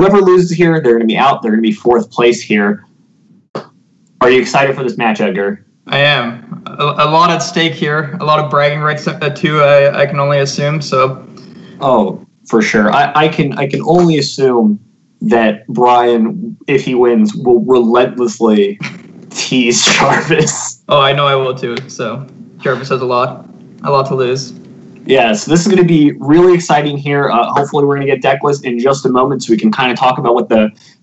whoever loses here, they're going to be out. They're going to be fourth place here. Are you excited for this match, Edgar? I am. A lot at stake here. A lot of bragging rights too, I can only assume. So. Oh, for sure. I can only assume that Brian, if he wins, will relentlessly tease Jarvis. Oh, I know I will too. So Jarvis has a lot to lose. Yeah, so this is going to be really exciting here. Hopefully we're going to get deck list in just a moment so we can kind of talk about what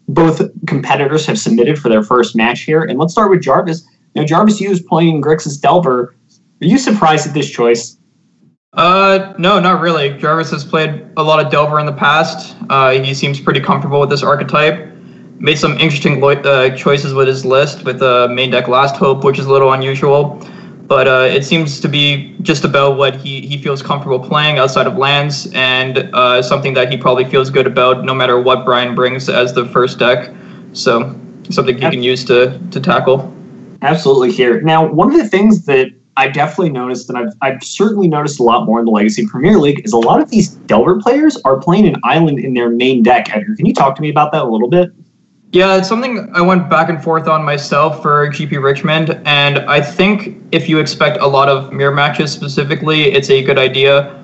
both competitors have submitted for their first match here. And let's start with Jarvis. Now, Jarvis, you was playing Grixis Delver. Are you surprised at this choice? No, not really. Jarvis has played a lot of Delver in the past. He seems pretty comfortable with this archetype. Made some interesting choices with his list with main deck Last Hope, which is a little unusual. But it seems to be just about what he feels comfortable playing outside of lands, and something that he probably feels good about no matter what Brian brings as the first deck. So something he can use to tackle. Absolutely here. Now, one of the things that I definitely noticed, and I've certainly noticed a lot more in the Legacy Premier League, is a lot of these Delver players are playing an island in their main deck. Edgar, can you talk to me about that a little bit? Yeah, it's something I went back and forth on myself for GP Richmond, and I think if you expect a lot of mirror matches specifically, it's a good idea.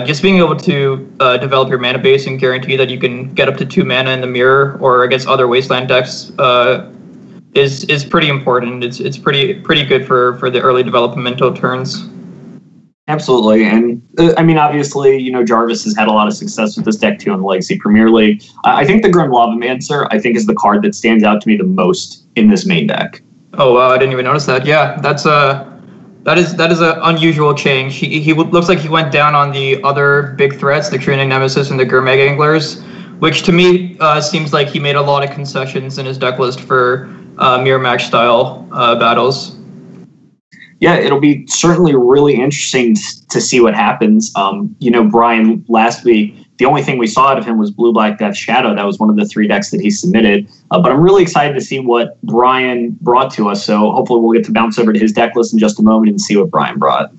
Just being able to develop your mana base and guarantee that you can get up to 2 mana in the mirror or against other Wasteland decks is pretty important. It's pretty good for the early developmental turns. Absolutely, and I mean, obviously, Jarvis has had a lot of success with this deck too in the Legacy Premier League. I think the Grim Lavamancer, I think, is the card that stands out to me the most in this main deck. Oh wow, I didn't even notice that. Yeah, that is an unusual change. He looks like he went down on the other big threats, the Trina Nemesis and the Gurmag Anglers, which to me seems like he made a lot of concessions in his deck list for mirror match style battles. Yeah, it'll be certainly really interesting to see what happens. Brian, last week, the only thing we saw out of him was Blue-Black Death Shadow. That was one of the 3 decks that he submitted. But I'm really excited to see what Brian brought to us. So hopefully we'll get to bounce over to his deck list in just a moment and see what Brian brought.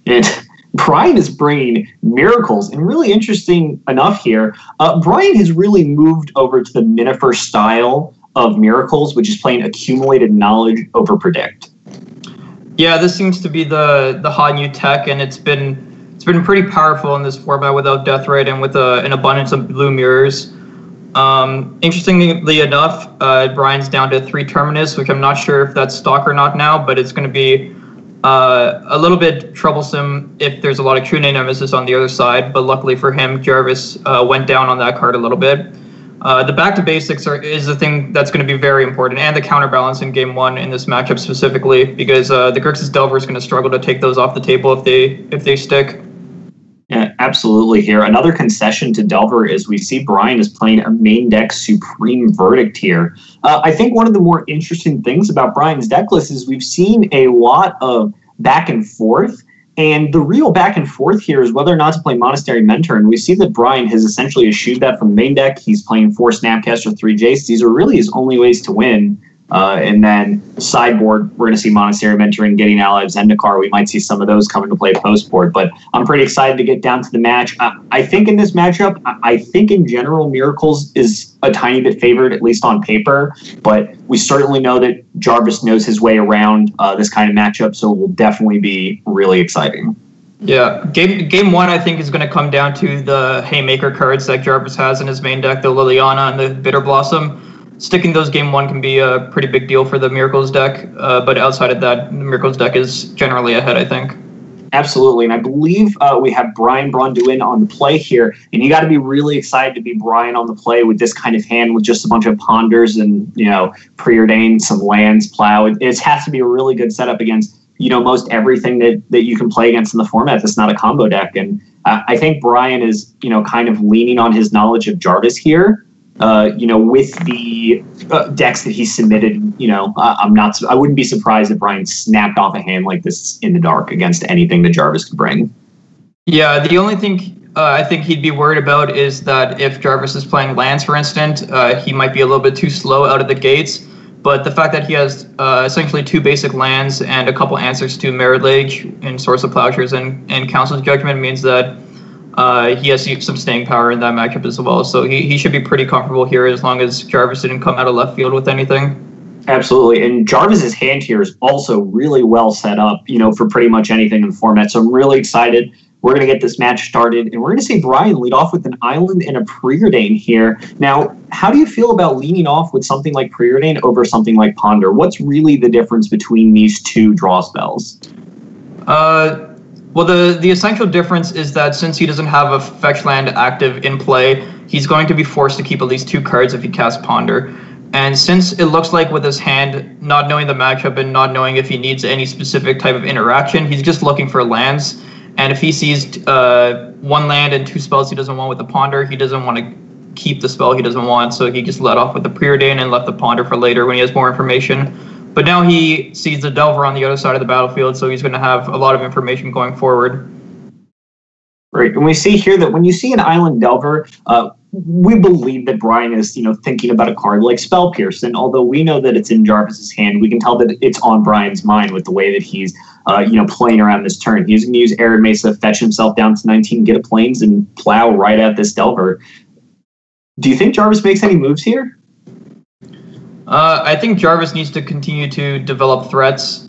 And Brian is bringing miracles, and really interesting enough here, Brian has really moved over to the Minifer style of miracles, which is playing accumulated knowledge over predict. Yeah, this seems to be the hot new tech, and it's been pretty powerful in this format without Deathrite and with an abundance of blue mirrors. Interestingly enough, Brian's down to 3 Terminus, which I'm not sure if that's stock or not now, but it's going to be a little bit troublesome if there's a lot of True Name Nemesis on the other side, but luckily for him, Jarvis went down on that card a little bit. The back to basics is the thing that's going to be very important, and the counterbalance in game 1 in this matchup specifically, because the Grixis Delver is going to struggle to take those off the table if they stick. Yeah, absolutely. Here, another concession to Delver is we see Brian is playing a main deck Supreme Verdict here. I think one of the more interesting things about Brian's deck list is we've seen a lot of back and forth. And the real back and forth here is whether or not to play Monastery Mentor. And we see that Brian has essentially eschewed that from the main deck. He's playing 4 Snapcaster, 3 Jace. These are really his only ways to win. And then sideboard, we're going to see Monastery Mentor and getting Ally of Zendikar. We might see some of those come into play post-board. But I'm pretty excited to get down to the match. I think in this matchup, I think in general, Miracles is a tiny bit favored, at least on paper. But we certainly know that Jarvis knows his way around this kind of matchup, so it will definitely be really exciting. Yeah, game 1, I think, is going to come down to the Haymaker cards that Jarvis has in his main deck, the Liliana and the Bitter Blossom. Sticking those game 1 can be a pretty big deal for the Miracles deck, but outside of that, the Miracles deck is generally ahead, I think. Absolutely, and I believe we have Braun-Duin on the play here, and you got to be really excited to be Brian on the play with this kind of hand with just a bunch of Ponders and, Preordained, some lands, Plow. It has to be a really good setup against, most everything that you can play against in the format that's not a combo deck, and I think Brian is, kind of leaning on his knowledge of Jarvis here. With the decks that he submitted, I wouldn't be surprised if Brian snapped off a hand like this in the dark against anything that Jarvis could bring. Yeah, the only thing I think he'd be worried about is that if Jarvis is playing lands, for instance, he might be a little bit too slow out of the gates. But the fact that he has essentially 2 basic lands and a couple answers to Merit Lage and Source of Plowshares and Council's Judgment means that he has some staying power in that matchup as well. So he should be pretty comfortable here as long as Jarvis didn't come out of left field with anything. Absolutely. And Jarvis's hand here is also really well set up, for pretty much anything in the format. So I'm really excited. We're going to get this match started, and we're going to see Brian lead off with an Island and a Preordain here. Now, how do you feel about leading off with something like Preordain over something like Ponder? What's really the difference between these two draw spells? Well, the essential difference is that since he doesn't have a fetch land active in play, he's going to be forced to keep at least 2 cards if he casts Ponder. And since it looks like with his hand, not knowing the matchup and not knowing if he needs any specific type of interaction, he's just looking for lands. And if he sees 1 land and 2 spells he doesn't want with the Ponder, he doesn't want to keep the spell he doesn't want, so he just let off with the Preordain and left the Ponder for later when he has more information. But now he sees the Delver on the other side of the battlefield, so he's going to have a lot of information going forward. Right, and we see here that when you see an Island Delver, we believe that Brian is, thinking about a card like Spell Pierce. And although we know that it's in Jarvis's hand, we can tell that it's on Brian's mind with the way that he's, playing around this turn. He's going to use Arid Mesa, fetch himself down to 19, get a Plains, and plow right at this Delver. Do you think Jarvis makes any moves here? I think Jarvis needs to continue to develop threats.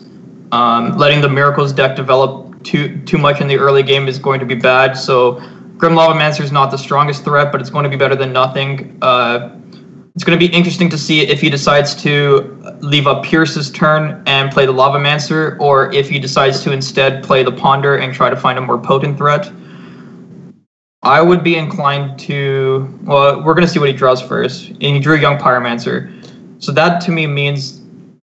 Letting the Miracles deck develop too much in the early game is going to be bad. So Grim Lavamancer is not the strongest threat, but it's going to be better than nothing. It's going to be interesting to see if he decides to leave up Pierce's turn and play the Lavamancer, or if he decides to instead play the Ponder and try to find a more potent threat. I would be inclined to... Well, we're going to see what he draws first. And he drew Young Pyromancer. So that to me means...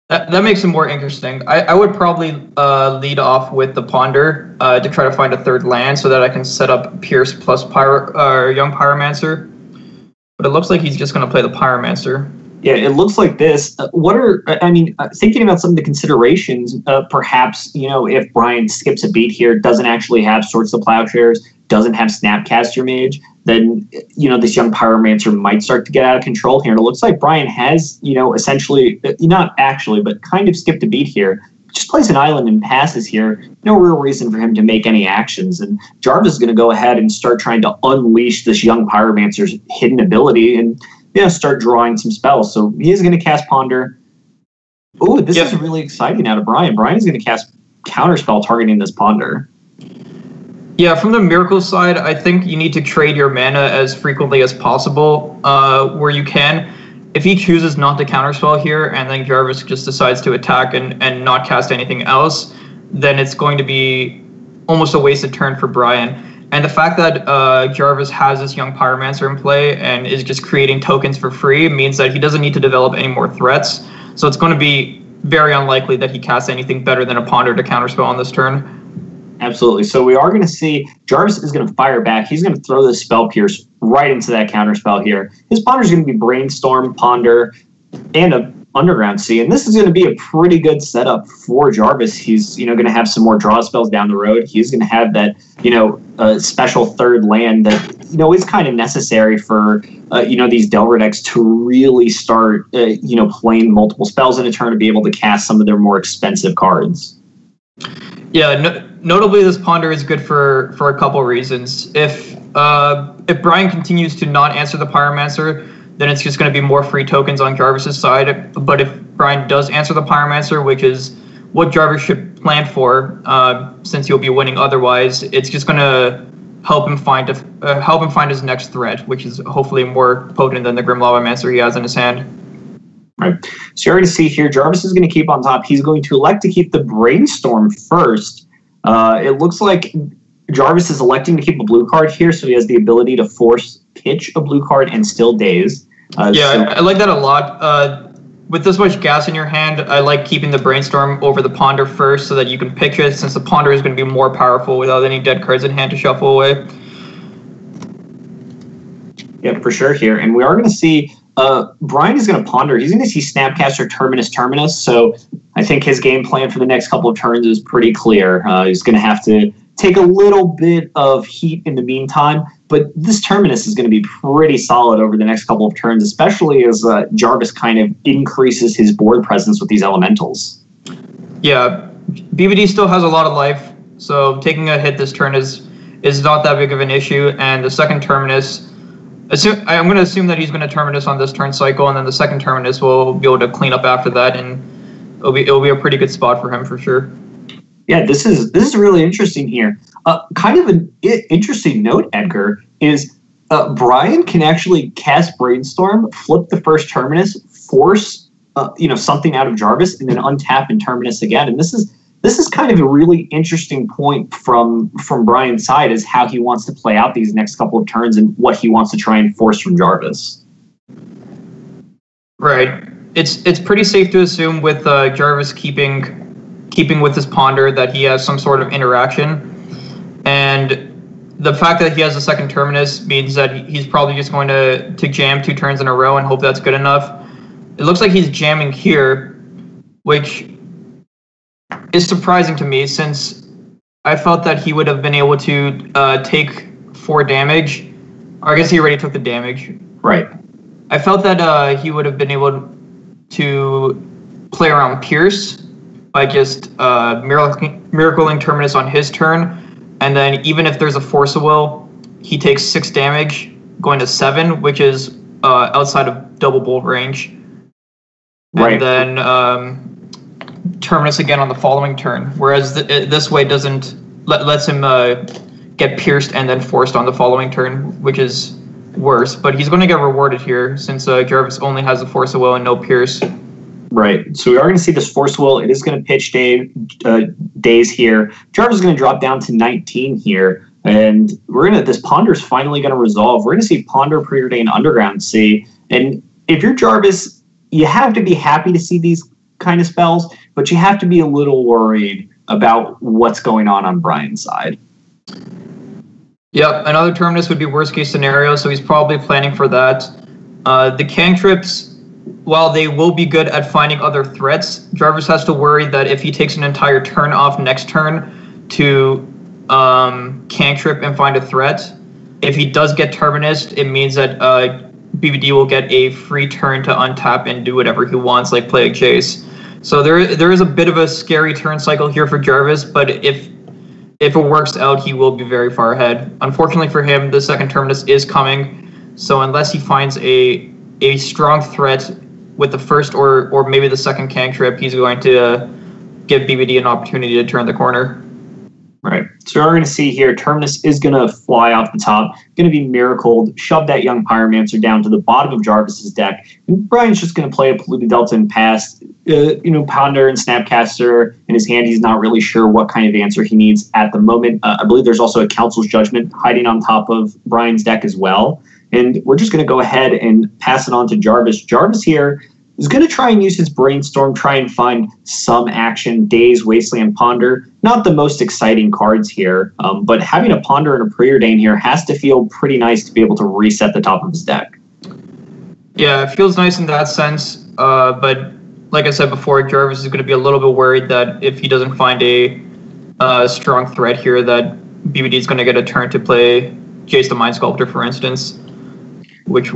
That makes him more interesting. I would probably lead off with the Ponder to try to find a 3rd land so that I can set up Pierce plus Young Pyromancer. But it looks like he's just going to play the Pyromancer. Yeah, it looks like this. Thinking about some of the considerations, perhaps, if Brian skips a beat here, doesn't actually have Swords to Plowshares, doesn't have Snapcaster Mage, then, this Young Pyromancer might start to get out of control here. And it looks like Brian has, essentially, not actually, but kind of skipped a beat here. Just plays an Island and passes here. No real reason for him to make any actions. And Jarvis is going to go ahead and start trying to unleash this Young Pyromancer's hidden ability and, start drawing some spells. So he is going to cast Ponder. Oh, this is really exciting out of Brian. Brian is going to cast Counterspell targeting this Ponder. Yeah, from the Miracles side, I think you need to trade your mana as frequently as possible where you can. If he chooses not to Counterspell here and then Jarvis just decides to attack and not cast anything else, then it's going to be almost a wasted turn for Brian. And the fact that Jarvis has this Young Pyromancer in play and is just creating tokens for free means that he doesn't need to develop any more threats. So it's going to be very unlikely that he casts anything better than a Ponder to Counterspell on this turn. Absolutely. So we are going to see Jarvis is going to fire back. He's going to throw this Spell Pierce right into that Counterspell here. His Ponder is going to be Brainstorm, Ponder, and a Underground Sea. And this is going to be a pretty good setup for Jarvis. He's, going to have some more draw spells down the road. He's going to have that, special 3rd land that, is kind of necessary for, these Delver decks to really start, playing multiple spells in a turn to be able to cast some of their more expensive cards. Yeah, notably this Ponder is good for a couple reasons. If Brian continues to not answer the Pyromancer, then it's just going to be more free tokens on Jarvis's side. But if Brian does answer the Pyromancer, which is what Jarvis should plan for, since he'll be winning otherwise, it's just going to help him find his next threat, which is hopefully more potent than the Grim Lavamancer he has in his hand. Right. So you're going to see here, Jarvis is going to keep on top. He's going to elect to keep the Brainstorm first. It looks like Jarvis is electing to keep a blue card here, so he has the ability to force pitch a blue card and still daze. I like that a lot. With this much gas in your hand, I like keeping the Brainstorm over the Ponder first so that you can pitch it, since the Ponder is going to be more powerful without any dead cards in hand to shuffle away. Yeah, for sure here. And we are going to see Brian is going to Ponder. He's going to see Snapcaster Terminus. So I think his game plan for the next couple of turns is pretty clear. He's going to have to take a little bit of heat in the meantime, but this Terminus is going to be pretty solid over the next couple of turns, especially as Jarvis kind of increases his board presence with these elementals. Yeah, BBD still has a lot of life, so taking a hit this turn is is not that big of an issue. And the second Terminus, I'm going to assume that he's going to Terminus on this turn cycle, and then the second Terminus will be able to clean up after that, and it'll be a pretty good spot for him for sure. Yeah, this is really interesting here. Kind of an interesting note, Edgar, is Brian can actually cast Brainstorm, flip the first Terminus, force something out of Jarvis, and then untap and Terminus again. And this is kind of a really interesting point from Brian's side, is how he wants to play out these next couple of turns and what he wants to try and force from Jarvis. Right. It's pretty safe to assume with Jarvis keeping with his Ponder that he has some sort of interaction, and the fact that he has a second Terminus means that he's probably just going to jam 2 turns in a row and hope that's good enough. It looks like he's jamming here, which is surprising to me, since I felt that he would have been able to take 4 damage. Or I guess he already took the damage. Right. I felt that he would have been able to play around Pierce by just miracling Terminus on his turn, and then even if there's a Force of Will, he takes 6 damage, going to 7, which is outside of double bolt range. Right. And then Terminus again on the following turn, whereas this way lets him get pierced and then forced on the following turn, which is worse. But he's going to get rewarded here, since Jarvis only has a Force of Will and no Pierce. Right. So we are going to see this Force Will. It is going to pitch days here. Jarvis is going to drop down to 19 here. And this Ponder is finally going to resolve. We're going to see Ponder, Preordained, Underground Sea. And if you're Jarvis, you have to be happy to see these kind of spells, but you have to be a little worried about what's going on Brian's side. Yep. Another Terminus would be worst case scenario, so he's probably planning for that. The cantrips, while they will be good at finding other threats, Jarvis has to worry that if he takes an entire turn off next turn to cantrip and find a threat, if he does get Terminus, it means that BBD will get a free turn to untap and do whatever he wants, like play a Jace. So there is a bit of a scary turn cycle here for Jarvis, but if it works out, he will be very far ahead. Unfortunately for him, the second Terminus is coming, so unless he finds a strong threat with the first or maybe the second cantrip, he's going to give BBD an opportunity to turn the corner. Right. So we're going to see here, Terminus is going to fly off the top, going to be miracled, shove that young Pyromancer down to the bottom of Jarvis's deck, and Brian's just going to play a Polluted Delta and pass. Ponder and Snapcaster in his hand. He's not really sure what kind of answer he needs at the moment. I believe there's also a Council's Judgment hiding on top of Brian's deck as well. And we're just going to go ahead and pass it on to Jarvis. Jarvis here is going to try and use his Brainstorm, try and find some action. Daze, Wasteland, Ponder. Not the most exciting cards here, but having a Ponder and a Preordain here has to feel pretty nice to be able to reset the top of his deck. Yeah, it feels nice in that sense, but like I said before, Jarvis is going to be a little bit worried that if he doesn't find a strong threat here, that BBD is going to get a turn to play Jace the Mind Sculptor, for instance, which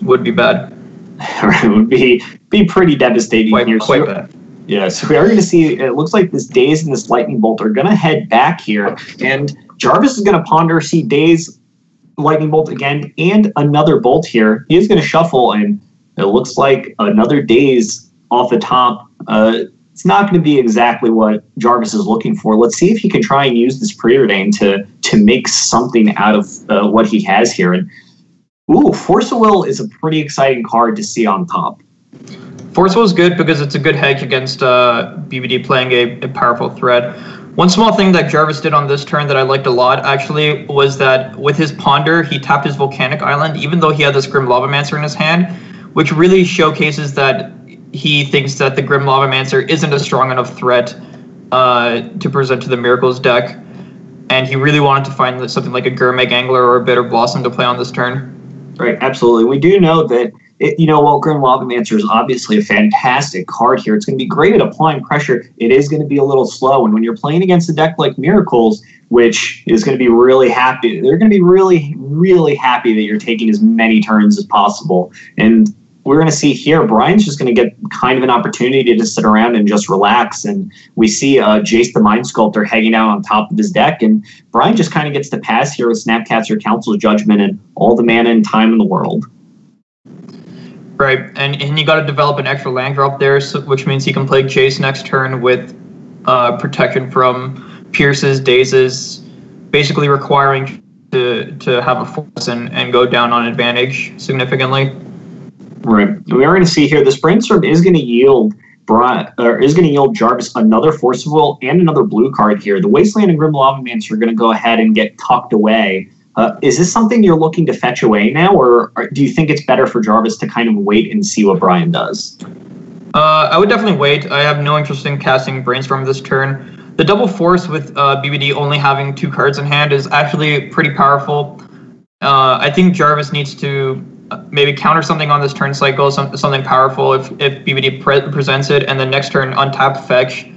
would be bad. It would be pretty devastating here. Quite bad. Yeah, so we are going to see, it looks like this Daze and this Lightning Bolt are going to head back here, and Jarvis is going to Ponder, see Daze, Lightning Bolt again, and another Bolt here. He is going to shuffle, and it looks like another Daze off the top. It's not going to be exactly what Jarvis is looking for. Let's see if he can try and use this Preordain to make something out of what he has here. And Force of Will is a pretty exciting card to see on top. Force of Will is good because it's a good hedge against BBD playing a powerful threat. One small thing that Jarvis did on this turn that I liked a lot, actually, was that with his Ponder, he tapped his Volcanic Island, even though he had this Grim Lavamancer in his hand, which really showcases that he thinks that the Grim Lavamancer isn't a strong enough threat to present to the Miracles deck, and he really wanted to find something like a Gurmag Angler or a Bitter Blossom to play on this turn. Right, absolutely. We do know that, while Grim Lavamancer is obviously a fantastic card here, it's going to be great at applying pressure. It is going to be a little slow, and when you're playing against a deck like Miracles, which is going to be really happy, they're going to be really, really happy that you're taking as many turns as possible. And we're going to see here, Brian's just going to get kind of an opportunity to sit around and just relax. And we see Jace the Mind Sculptor hanging out on top of his deck. And Brian just kind of gets to pass here with Snapcaster Council's Judgment and all the mana and time in the world. Right, and you got to develop an extra land drop there, which means he can play Jace next turn with protection from Pierces, Dazes, basically requiring to have a force and go down on advantage significantly. Right. We are going to see here this Brainstorm is going to yield Jarvis another Force of Will and another blue card here. The Wasteland and Grim Lavamancer are going to go ahead and get tucked away. Is this something you're looking to fetch away now, or do you think it's better for Jarvis to kind of wait and see what Brian does? I would definitely wait. I have no interest in casting Brainstorm this turn. The double Force with BBD only having 2 cards in hand is actually pretty powerful. I think Jarvis needs to maybe counter something on this turn cycle, something powerful if BBD presents it, and then next turn untap fetch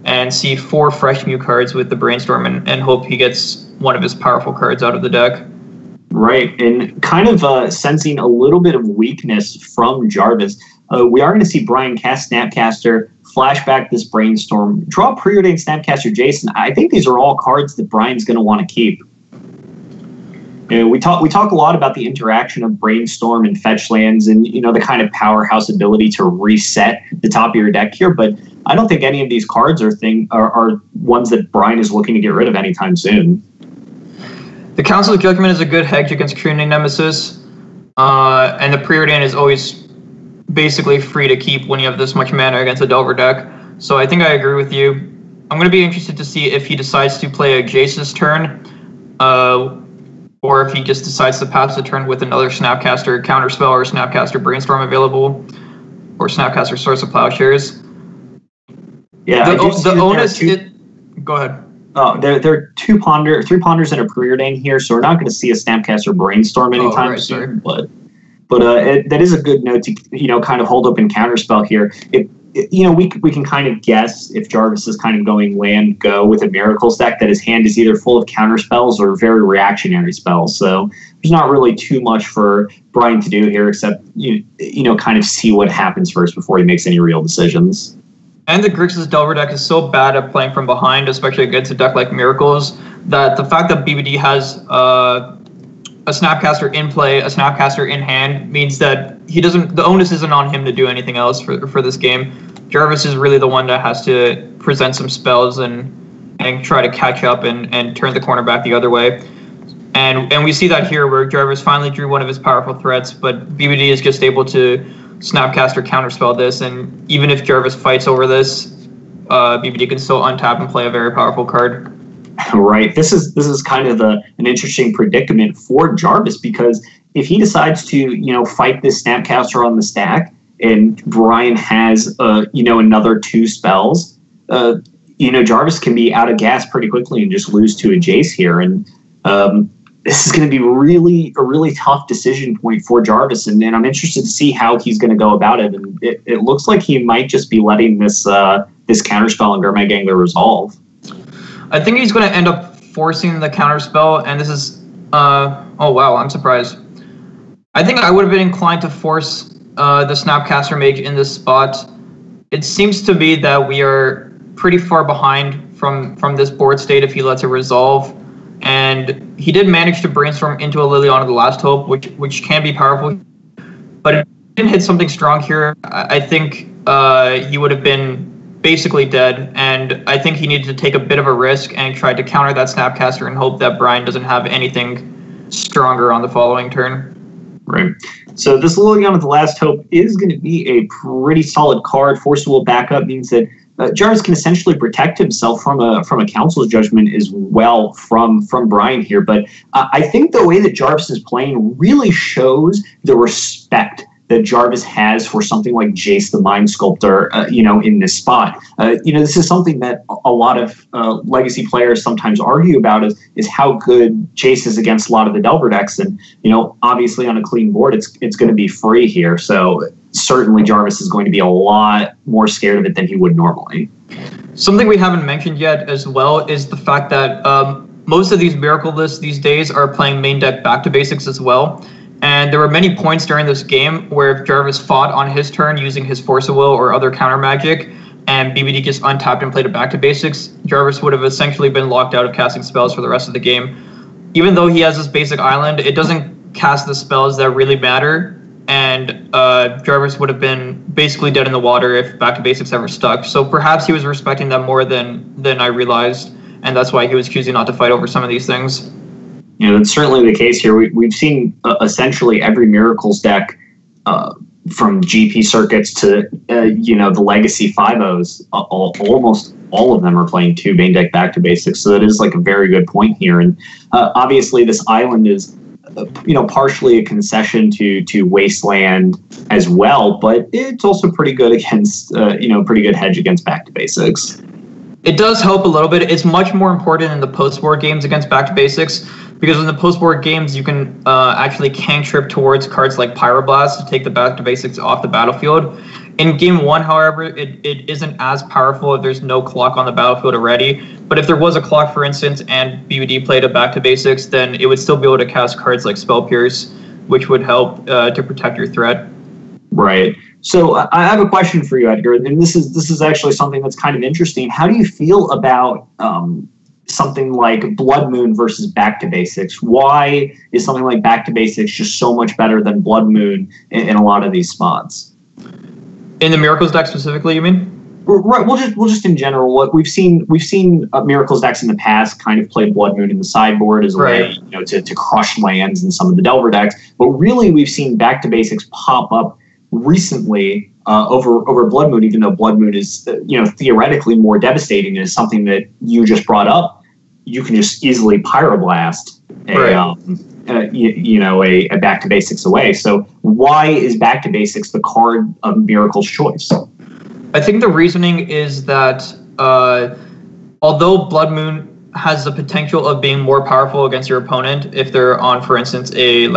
and see 4 fresh new cards with the Brainstorm and hope he gets one of his powerful cards out of the deck. Right, and kind of sensing a little bit of weakness from Jarvis, we are going to see Brian cast Snapcaster, flashback this Brainstorm, draw Preordained Snapcaster Jason. I think these are all cards that Brian's going to want to keep. We talk a lot about the interaction of Brainstorm and fetch lands and, the kind of powerhouse ability to reset the top of your deck here, but I don't think any of these cards are ones that Brian is looking to get rid of anytime soon. The Council's Judgment is a good hedge against Creating Nemesis, and the Preordain is always basically free to keep when you have this much mana against a Delver deck, so I think I agree with you. I'm going to be interested to see if he decides to play a Jace's turn, or if he just decides to pass the turn with another Snapcaster Counterspell or Snapcaster Brainstorm available, or Snapcaster Source of Plowshares. Yeah, the onus. Go ahead. There are 3 Ponders and a Preordain here, so we're not going to see a Snapcaster Brainstorm anytime soon. But that is a good note to kind of hold open Counterspell here. We can kind of guess if Jarvis is kind of going land go with a Miracles deck that his hand is either full of counter spells or very reactionary spells. So there's not really too much for Brian to do here except kind of see what happens first before he makes any real decisions. And the Grixis Delver deck is so bad at playing from behind, especially against a deck like Miracles, that the fact that BBD has a Snapcaster in play, a Snapcaster in hand, means that the onus isn't on him to do anything else for this game. Jarvis is really the one that has to present some spells and try to catch up and turn the corner back the other way. And we see that here where Jarvis finally drew one of his powerful threats, but BBD is just able to Snapcaster Counterspell this, and even if Jarvis fights over this, BBD can still untap and play a very powerful card. Right. This is kind of an interesting predicament for Jarvis, because if he decides to fight this Snapcaster on the stack, and Brian has another 2 spells, Jarvis can be out of gas pretty quickly and just lose to a Jace here, and this is going to be a really tough decision point for Jarvis, and I'm interested to see how he's going to go about it. And it looks like he might just be letting this Counterspell and Gurmag Angler resolve. I think he's going to end up forcing the Counterspell, and this is oh wow, I'm surprised. I think I would have been inclined to force the Snapcaster Mage in this spot. It seems to be that we are pretty far behind from this board state if he lets it resolve. And he did manage to Brainstorm into a Liliana the Last Hope, which can be powerful. But if he didn't hit something strong here, I think he would have been basically dead. And I think he needed to take a bit of a risk and try to counter that Snapcaster and hope that Brian doesn't have anything stronger on the following turn. Right. So this Liliana the Last Hope is going to be a pretty solid card. Forcible backup means that Jarvis can essentially protect himself from a Council's Judgment as well from Brian here. But I think the way that Jarvis is playing really shows the respect that Jarvis has for something like Jace the Mind Sculptor, in this spot. This is something that a lot of legacy players sometimes argue about is how good Jace is against a lot of the Delver decks. And, obviously on a clean board, it's going to be free here. So certainly Jarvis is going to be a lot more scared of it than he would normally. Something we haven't mentioned yet as well is the fact that most of these Miracle lists these days are playing main deck back to basics as well. And there were many points during this game where if Jarvis fought on his turn using his Force of Will or other counter magic, and BBD just untapped and played it back to basics, Jarvis would have essentially been locked out of casting spells for the rest of the game. Even though he has this basic island, it doesn't cast the spells that really matter, and Jarvis would have been basically dead in the water if back to basics ever stuck. So perhaps he was respecting them more than I realized, and that's why he was choosing not to fight over some of these things. That's certainly the case here. We've seen essentially every Miracles deck from GP circuits to, the Legacy 5.0s, almost all of them are playing 2 main deck back to basics. So that is like a very good point here. And obviously this island is, partially a concession to Wasteland as well, but it's also pretty good against, pretty good hedge against back to basics. It does help a little bit. It's much more important in the post-board games against back to basics, because in the post-board games, you can actually cantrip towards cards like Pyroblast to take the back to basics off the battlefield. In game 1, however, it isn't as powerful if there's no clock on the battlefield already. But if there was a clock, for instance, and BBD played a back to basics, then it would still be able to cast cards like Spell Pierce, which would help to protect your threat. Right. So I have a question for you, Edgar, and this is actually something that's kind of interesting. How do you feel about something like Blood Moon versus Back to Basics? Why is something like Back to Basics just so much better than Blood Moon in a lot of these spots? In the Miracles deck specifically, you mean? Right. We'll just in general. What we've seen Miracles decks in the past kind of play Blood Moon in the sideboard as a way, to crush lands in some of the Delver decks. But really, we've seen Back to Basics pop up recently over Blood Moon, even though Blood Moon is theoretically more devastating and is something that you just brought up. You can just easily Pyroblast a back to basics away. So why is back to basics the card of Miracle's choice? I think the reasoning is that although Blood Moon has the potential of being more powerful against your opponent if they're on, for instance, a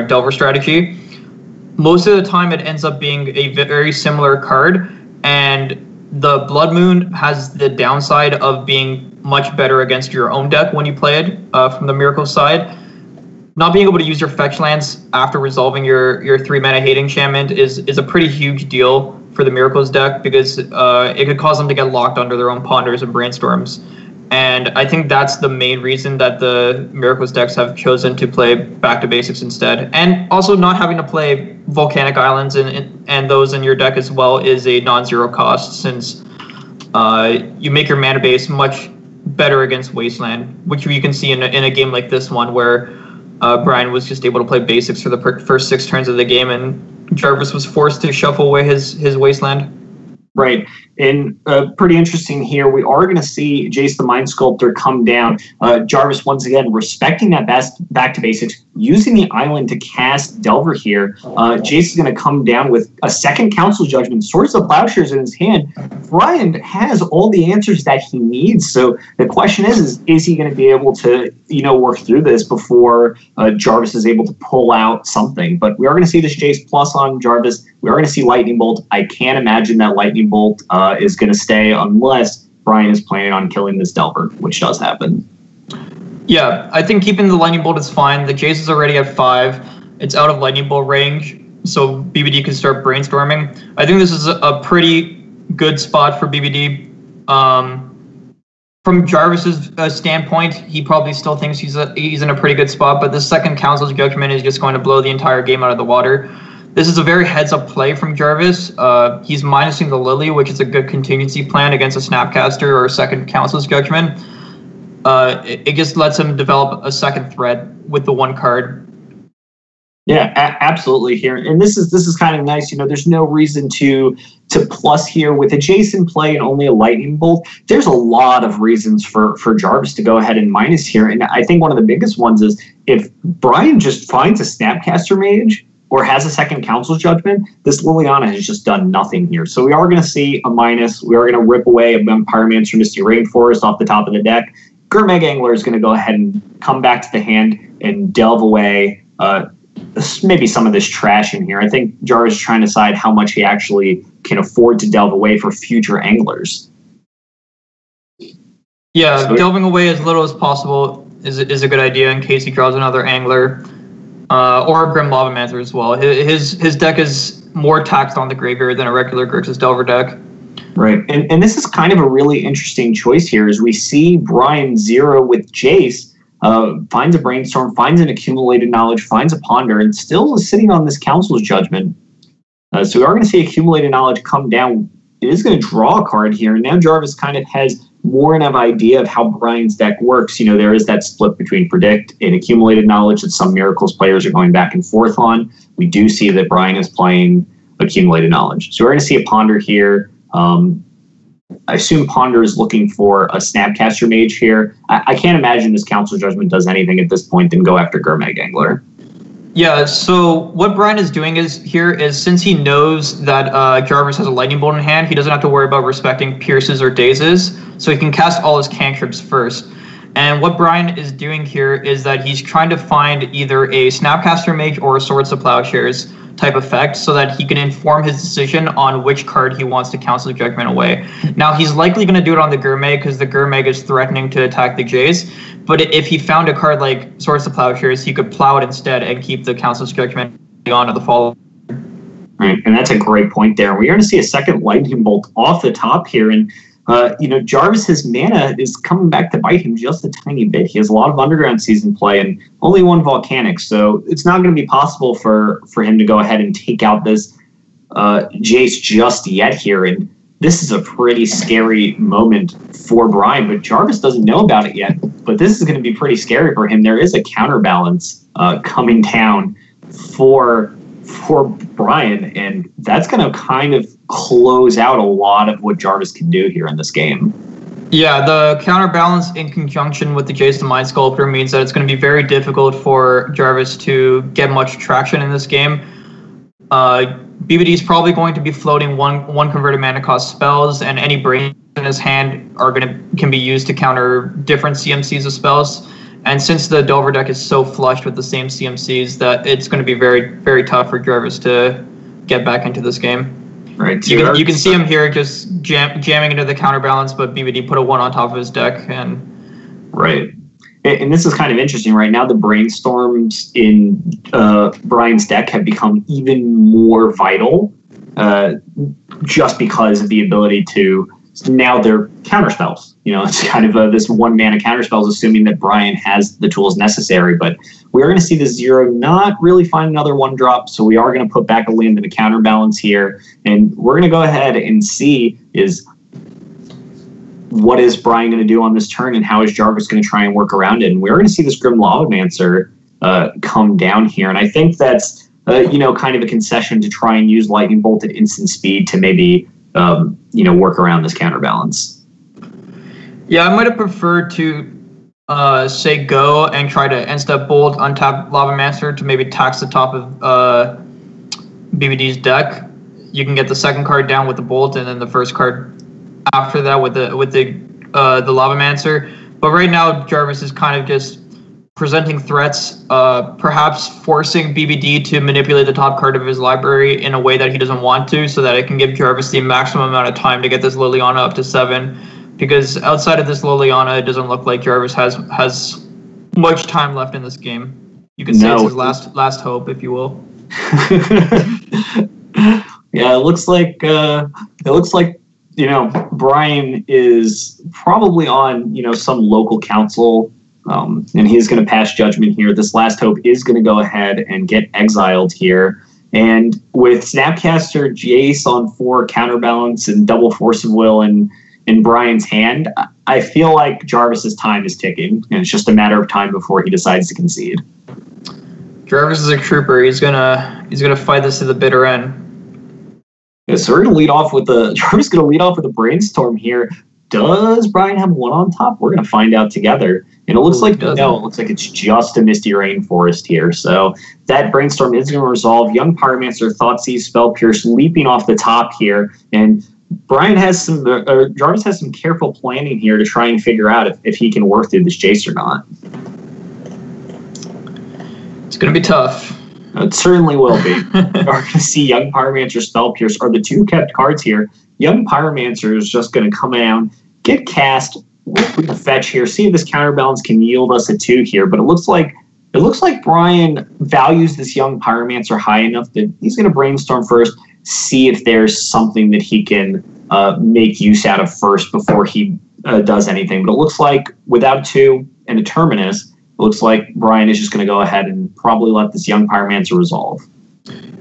Delver strategy, most of the time it ends up being a very similar card, and the Blood Moon has the downside of being much better against your own deck when you play it from the Miracle side. Not being able to use your fetch lands after resolving your 3-mana Hate Enchantment is a pretty huge deal for the Miracles deck, because it could cause them to get locked under their own Ponders and Brainstorms. And I think that's the main reason that the Miracles decks have chosen to play back to basics instead. And also not having to play Volcanic Islands and those in your deck as well is a non-zero cost, since you make your mana base much better against Wasteland, which you can see in a game like this one where Brian was just able to play basics for the first 6 turns of the game, and Jarvis was forced to shuffle away his Wasteland. Right. And pretty interesting here, we are going to see Jace the Mind Sculptor come down. Jarvis, once again, respecting that back to basics, using the island to cast Delver here. Jace is going to come down with a second Council Judgment, Swords of Plowshares in his hand. Brian has all the answers that he needs. So the question is he going to be able to, work through this before Jarvis is able to pull out something? But we are going to see this Jace plus on Jarvis. We are going to see Lightning Bolt. I can't imagine that Lightning Bolt is going to stay unless Brian is planning on killing this Delver, which does happen. Yeah, I think keeping the Lightning Bolt is fine. The Jace is already at 5. It's out of Lightning Bolt range, so BBD can start brainstorming. I think this is a pretty good spot for BBD. From Jarvis's standpoint, he probably still thinks he's in a pretty good spot, but the second Council's Judgment is just going to blow the entire game out of the water. This is a very heads-up play from Jarvis. He's minusing the Lily, which is a good contingency plan against a Snapcaster or a second Council's Judgment. It just lets him develop a second threat with the one card. Yeah, absolutely here. And this is kind of nice. There's no reason to plus here with a Jason play and only a Lightning Bolt. There's a lot of reasons for Jarvis to go ahead and minus here. And I think one of the biggest ones is if Brian just finds a Snapcaster Mage or has a second Council's Judgment, this Liliana has just done nothing here. So we are going to see a minus. We are going to rip away a Pyromancer Misty Rainforest off the top of the deck. Gurmag Angler is going to go ahead and come back to the hand and delve away maybe some of this trash in here. I think Jarvis is trying to decide how much he actually can afford to delve away for future anglers. Yeah, so delving away as little as possible is a good idea in case he draws another angler. or Grim Lavamancer as well. His deck is more taxed on the graveyard than a regular Grixis Delver deck. Right, and this is kind of a really interesting choice here as we see Brian zero with Jace, finds a Brainstorm, finds an Accumulated Knowledge, finds a Ponder, and still is sitting on this Council's Judgment. So we are going to see Accumulated Knowledge come down. It is going to draw a card here, and now Jarvis kind of has more of an idea of how Brian's deck works. There is that split between Predict and Accumulated Knowledge that some Miracles players are going back and forth on. We do see that Brian is playing Accumulated Knowledge. So we're going to see a Ponder here. I assume Ponder is looking for a Snapcaster Mage here. I can't imagine this Council Judgment does anything at this point than go after Gurmag Angler. Yeah, so what Brian is doing is since he knows that Jarvis has a Lightning Bolt in hand, he doesn't have to worry about respecting Pierces or Dazes, so he can cast all his cantrips first. And what Brian is doing here is that he's trying to find either a Snapcaster Mage or a Swords to Plowshares type effect so that he can inform his decision on which card he wants to Council Judgment away. Now, he's likely going to do it on the Gurmag because the Gurmag is threatening to attack the Jace, but if he found a card like Swords to Plowshares, he could plow it instead and keep the Council's Judgment on to the follow. Right, and that's a great point there. We're going to see a second Lightning Bolt off the top here, and Jarvis's mana is coming back to bite him just a tiny bit. He has a lot of Underground Season play and only one Volcanic, so it's not going to be possible for him to go ahead and take out this Jace just yet here. And this is a pretty scary moment for Brian, but Jarvis doesn't know about it yet. But this is going to be pretty scary for him. There is a counterbalance coming down for Brian, and that's going to kind of close out a lot of what Jarvis can do here in this game. Yeah, the counterbalance in conjunction with the Jace the Mind Sculptor means that it's going to be very difficult for Jarvis to get much traction in this game. BBD is probably going to be floating one converted mana cost spells, and any brains in his hand can be used to counter different CMCs of spells. And since the Delver deck is so flushed with the same CMCs, that it's going to be very, very tough for Jarvis to get back into this game. Right. You can see him here just jamming into the counterbalance, but BBD put a 1 on top of his deck. Right. And this is kind of interesting. Right now, the Brainstorms in Brian's deck have become even more vital just because of the ability to... Now they're counterspells. It's kind of this 1 mana counterspells, assuming that Brian has the tools necessary. But we're going to see the 0 not really find another 1-drop, so we are going to put back a land in the counterbalance here. And we're going to go ahead and see what is Brian going to do on this turn, and how is Jarvis going to try and work around it. And we're going to see this Grim Lavamancer come down here. And I think that's, kind of a concession to try and use Lightning Bolt at instant speed to maybe... work around this counterbalance. Yeah, I might have preferred to say go and try to end-step Bolt, untap Lavamancer to maybe tax the top of BBD's deck. You can get the second card down with the Bolt, and then the first card after that with the Lavamancer. But right now, Jarvis is kind of just presenting threats, perhaps forcing BBD to manipulate the top card of his library in a way that he doesn't want to, so that it can give Jarvis the maximum amount of time to get this Liliana up to 7. Because outside of this Liliana, it doesn't look like Jarvis has much time left in this game. You can say it's his last hope, if you will. Yeah, it looks like Brian is probably on some local council. And he's going to pass judgment here. This last hope is going to go ahead and get exiled here. And with Snapcaster, Jace on 4, counterbalance, and double Force of Will in Brian's hand, I feel like Jarvis's time is ticking, and it's just a matter of time before he decides to concede. Jarvis is a trooper. He's gonna fight this to the bitter end. Yeah, so we're going to lead off with Jarvis going to lead off with a Brainstorm here. Does Brian have 1 on top? We're going to find out together. And it looks like it's just a Misty Rainforest here. So that Brainstorm is going to resolve. Young Pyromancer, Thoughtseize, Spell Pierce leaping off the top here. And Jarvis has some careful planning here to try and figure out if he can work through this Jace or not. It's going to be tough. It certainly will be. We're going to see Young Pyromancer, Spell Pierce are the 2 kept cards here. Young Pyromancer is just going to come down, get cast, we're going to fetch here, see if this counterbalance can yield us a 2 here. But it looks like It looks like Brian values this young Pyromancer high enough that he's going to brainstorm first, see if there's something that he can make use out of first before he does anything. But it looks like without 2 and a Terminus, it looks like Brian is just going to go ahead and probably let this young Pyromancer resolve.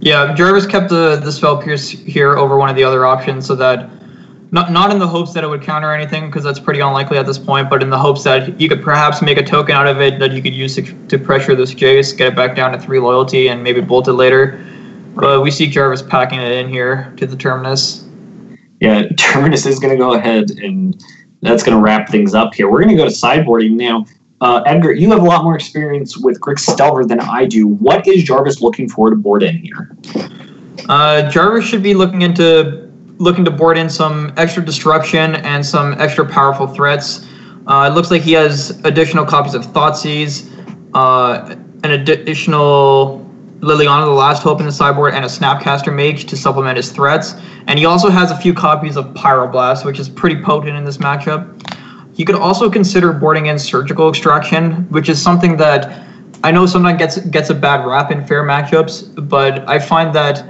Yeah, Jarvis kept the Spell Pierce here over one of the other options so that, not in the hopes that it would counter anything, because that's pretty unlikely at this point, but in the hopes that you could perhaps make a token out of it that you could use to pressure this Jace, get it back down to 3 loyalty, and maybe bolt it later. But we see Jarvis packing it in here to the Terminus. Yeah, Terminus is going to go ahead, and that's going to wrap things up here. We're going to go to sideboarding now. Edgar, you have a lot more experience with Grixis Delver than I do. What is Jarvis looking for to board in here? Jarvis should be looking to board in some extra destruction and some extra powerful threats. It looks like he has additional copies of Thoughtseize, an additional Liliana the Last Hope in the sideboard, and a Snapcaster Mage to supplement his threats. And he also has a few copies of Pyroblast, which is pretty potent in this matchup. He could also consider boarding in Surgical Extraction, which is something that I know sometimes gets a bad rap in fair matchups, but I find that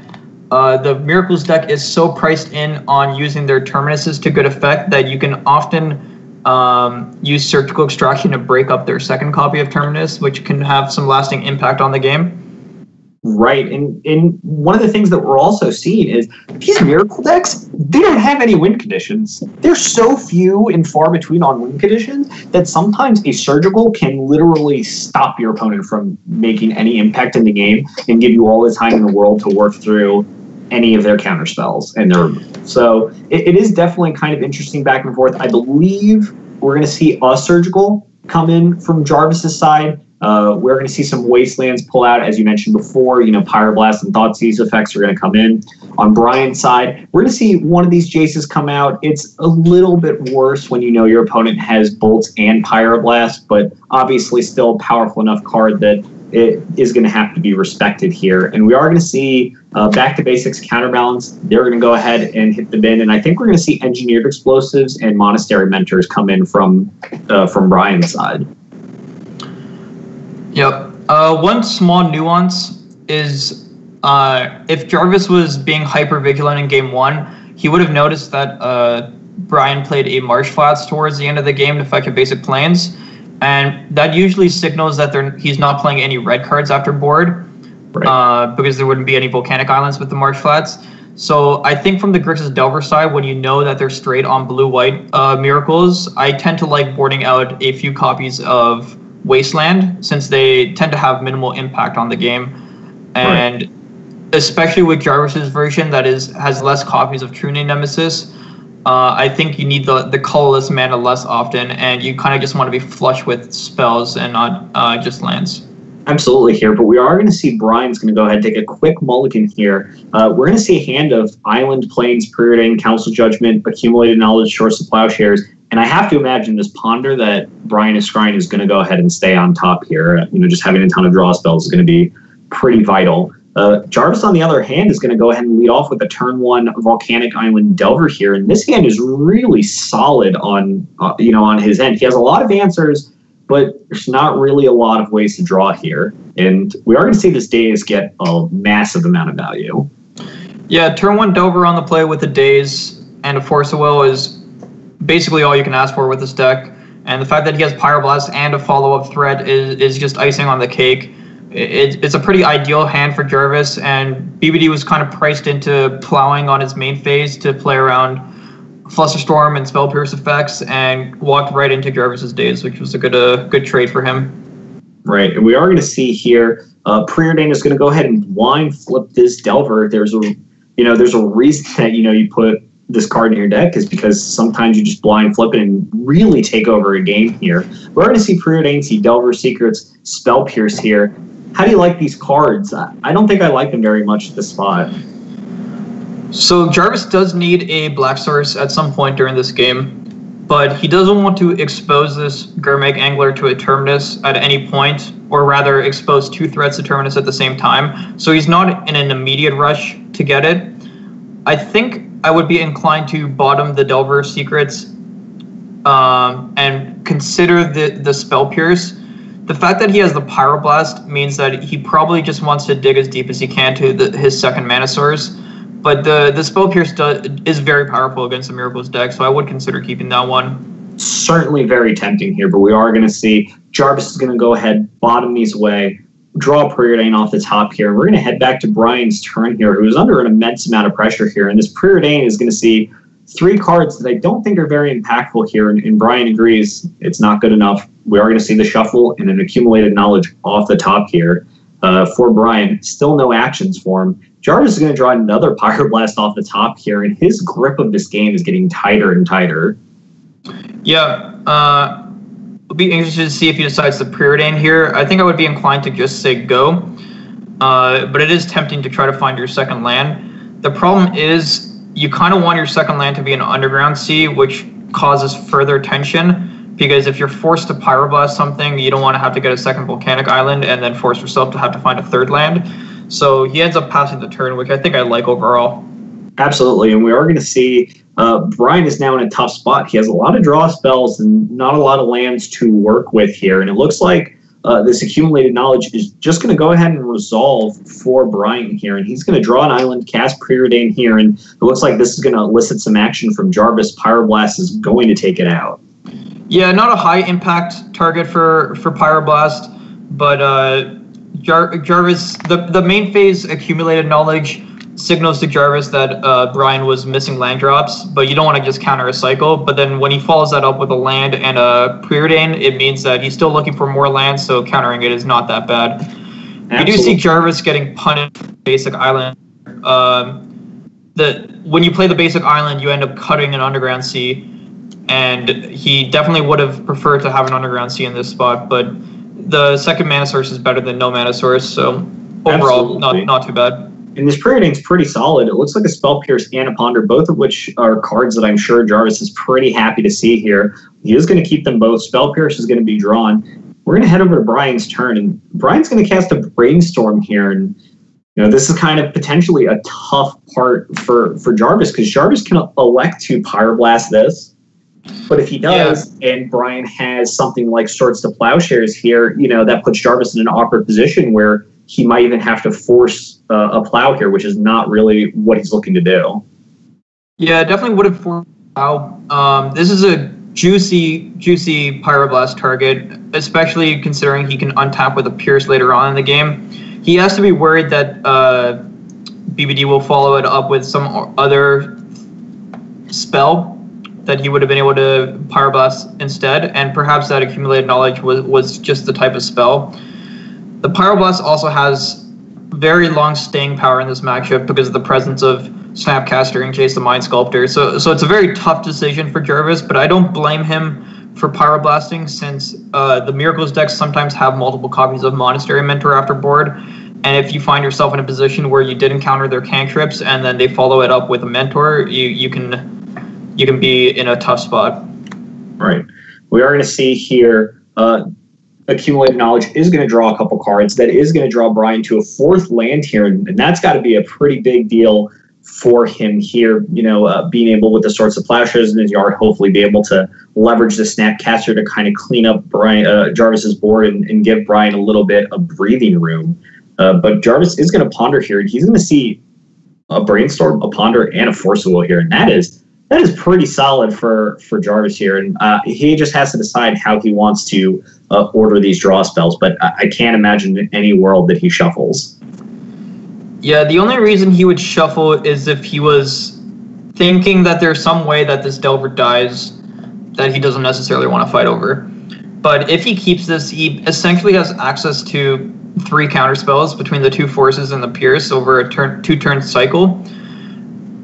the Miracles deck is so priced in on using their Terminuses to good effect that you can often use Surgical Extraction to break up their second copy of Terminus, which can have some lasting impact on the game. Right, and one of the things that we're also seeing is these Miracle decks, they don't have any win conditions. They're so few and far between on win conditions that sometimes a Surgical can literally stop your opponent from making any impact in the game and give you all the time in the world to work through any of their counter spells and their removal. So it is definitely kind of interesting back and forth. I believe we're going to see a Surgical come in from Jarvis's side. We're going to see some Wastelands pull out, as you mentioned before. Pyroblast and Thoughtseize effects are going to come in. On Brian's side, we're going to see one of these Jaces come out. It's a little bit worse when you know your opponent has Bolts and Pyroblast, but obviously still a powerful enough card that it is going to have to be respected here. And we are going to see Back to Basics Counterbalance. They're going to go ahead and hit the bin. And I think we're going to see Engineered Explosives and Monastery Mentors come in from Brian's side. Yep. One small nuance is if Jarvis was being hyper vigilant in game 1, he would have noticed that Brian played a Marsh Flats towards the end of the game to affect basic planes, and that usually signals that he's not playing any red cards after board, right. Because there wouldn't be any Volcanic Islands with the Marsh Flats. So I think from the Grixis Delver side, when you know that they're straight on blue-white Miracles, I tend to like boarding out a few copies of Wasteland, since they tend to have minimal impact on the game, and right. Especially with Jarvis's version that has less copies of True Name Nemesis, I think you need the colorless mana less often, and you kind of just want to be flush with spells and not just lands. Absolutely here, but we are going to see Brian's going to go ahead and take a quick mulligan here. We're going to see a hand of Island, Plains, Preordained, Council Judgment, Accumulated Knowledge, Shores of Plowshares. And I have to imagine this Ponder that Brian is scrying is going to go ahead and stay on top here. Just having a ton of draw spells is going to be pretty vital. Jarvis, on the other hand, is going to go ahead and lead off with a turn 1 Volcanic Island Delver here. And this hand is really solid on his end. He has a lot of answers, but there's not really a lot of ways to draw here. And we are going to see this Daze get a massive amount of value. Yeah, turn 1 Delver on the play with a Daze and a Force of Will is basically all you can ask for with this deck, and the fact that he has Pyroblast and a follow-up threat is just icing on the cake. It's a pretty ideal hand for Jarvis, and BBD was kind of priced into plowing on his main phase to play around Flusterstorm and Spell Pierce effects, and walked right into Jarvis's Daze, which was a good trade for him. Right, and we are going to see here, Preordained is going to go ahead and blind flip this Delver. There's a reason that you put this card in your deck is because sometimes you just blind flip it and really take over a game here. We're going to see Preordained, see Delver Secrets, Spell Pierce here. How do you like these cards? I don't think I like them very much at this spot. So Jarvis does need a Black Source at some point during this game, but he doesn't want to expose this Gurmag Angler to a Terminus at any point, or rather expose 2 threats to Terminus at the same time, so he's not in an immediate rush to get it. I think I would be inclined to bottom the Delver Secrets and consider the Spell Pierce The fact that he has the Pyroblast means that he probably just wants to dig as deep as he can to his second Mana Source. But the Spell Pierce is very powerful against the Miracles deck, so I would consider keeping that one. Certainly very tempting here, but we are going to see Jarvis is going to go ahead, bottom these away, draw Preordain off the top here. We're going to head back to Brian's turn here, who's under an immense amount of pressure here. And this Preordain is going to see 3 cards that I don't think are very impactful here. And Brian agrees it's not good enough. We are going to see the shuffle and an accumulated knowledge off the top here. For Brian, still no actions for him. Jarvis is going to draw another Pyroblast off the top here, and his grip of this game is getting tighter and tighter. Yeah, it'll be interested to see if he decides to Preordain here. I think I would be inclined to just say go, but it is tempting to try to find your second land. The problem is you kind of want your second land to be an Underground Sea, which causes further tension. Because if you're forced to Pyroblast something, you don't want to have to get a second Volcanic Island and then force yourself to have to find a third land. So he ends up passing the turn, which I think I like overall. Absolutely, and we are going to see Brian is now in a tough spot. He has a lot of draw spells and not a lot of lands to work with here. And it looks like this accumulated knowledge is just going to go ahead and resolve for Brian here. And he's going to draw an island, cast Preordain here, and it looks like this is going to elicit some action from Jarvis. Pyroblast is going to take it out. Yeah, not a high impact target for Pyroblast, but Jarvis, the main phase accumulated knowledge signals to Jarvis that Brian was missing land drops, but you don't want to just counter a cycle. But then when he follows that up with a land and a Preordain, it means that he's still looking for more land, so countering it is not that bad. Absolutely. You do see Jarvis getting punished basic island. When you play the basic island, you end up cutting an Underground Sea. And he definitely would have preferred to have an Underground Sea in this spot, but the second Mana Source is better than no Mana Source, so overall, not too bad. And this Preordain's pretty solid. It looks like a Spell Pierce and a Ponder, both of which are cards that I'm sure Jarvis is pretty happy to see here. He is going to keep them both. Spell Pierce is going to be drawn. We're going to head over to Brian's turn, and Brian's going to cast a Brainstorm here, and this is kind of potentially a tough part for Jarvis, because Jarvis can elect to Pyroblast this. But if he does, and Brian has something like Swords to Plowshares here, that puts Jarvis in an awkward position where he might even have to force a plow here, which is not really what he's looking to do. Yeah, definitely would have forced a plow. This is a juicy Pyroblast target, especially considering he can untap with a Pierce later on in the game. He has to be worried that BBD will follow it up with some other spell that he would have been able to Pyroblast instead, and perhaps that accumulated knowledge was just the type of spell. The Pyroblast also has very long staying power in this matchup because of the presence of Snapcaster and Chase the Mind Sculptor. So it's a very tough decision for Jarvis, but I don't blame him for Pyroblasting, since the Miracles decks sometimes have multiple copies of Monastery Mentor after board. And if you find yourself in a position where you did encounter their cantrips and then they follow it up with a Mentor, you can be in a tough spot. Right. We are going to see here accumulated knowledge is going to draw a couple cards. That is going to draw Brian to a 4th land here, and that's got to be a pretty big deal for him here. Being able with the Swords of Plowshares in his yard, hopefully be able to leverage the Snapcaster to kind of clean up Jarvis's board and give Brian a little bit of breathing room. But Jarvis is going to Ponder here, and he's going to see a Brainstorm, a Ponder, and a Force of Will here, and that is pretty solid for Jarvis here, and he just has to decide how he wants to order these draw spells, but I can't imagine any world that he shuffles. Yeah, the only reason he would shuffle is if he was thinking that there's some way that this Delver dies that he doesn't necessarily want to fight over. But if he keeps this, he essentially has access to 3 counterspells between the 2 Forces and the Pierce over a 2-turn cycle.